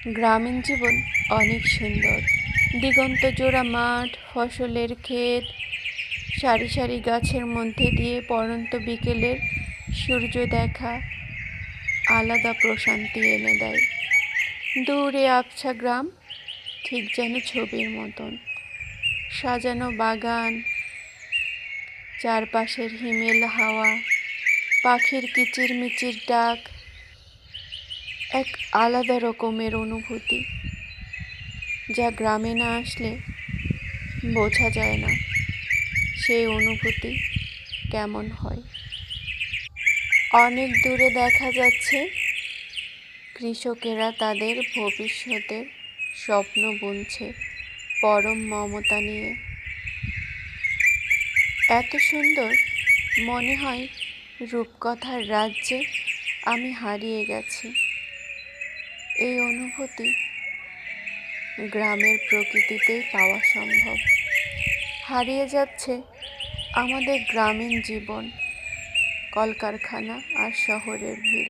গ্রামীণ জীবন অনেক সুন্দর। দিগন্ত জোড়া মাঠ, ফসলের ক্ষেত, সারি সারি গাছের মধ্যে দিয়ে পড়ন্ত বিকেলের সূর্য দেখা আলাদা প্রশান্তি এনে দেয়। দূরে আবছা গ্রাম, ঠিক যেন ছবির মতন। সাজানো বাগান, চারপাশের হিমেল হাওয়া, পাখির কিচিরমিচির ডাক, এক আলাদা রকমের অনুভূতি, যা গ্রামে না আসলে বোঝা যায় না সেই অনুভূতি কেমন হয়। অনেক দূরে দেখা যাচ্ছে কৃষকেরা তাদের ভবিষ্যতের স্বপ্ন বুনছে পরম মমতা নিয়ে। এত সুন্দর, মনে হয় রূপকথার রাজ্যে আমি হারিয়ে গেছি। এই অনুভূতি গ্রামের প্রকৃতিতেই পাওয়া সম্ভব। হারিয়ে যাচ্ছে আমাদের গ্রামীণ জীবন, কলকারখানা আর শহরের ভিড়।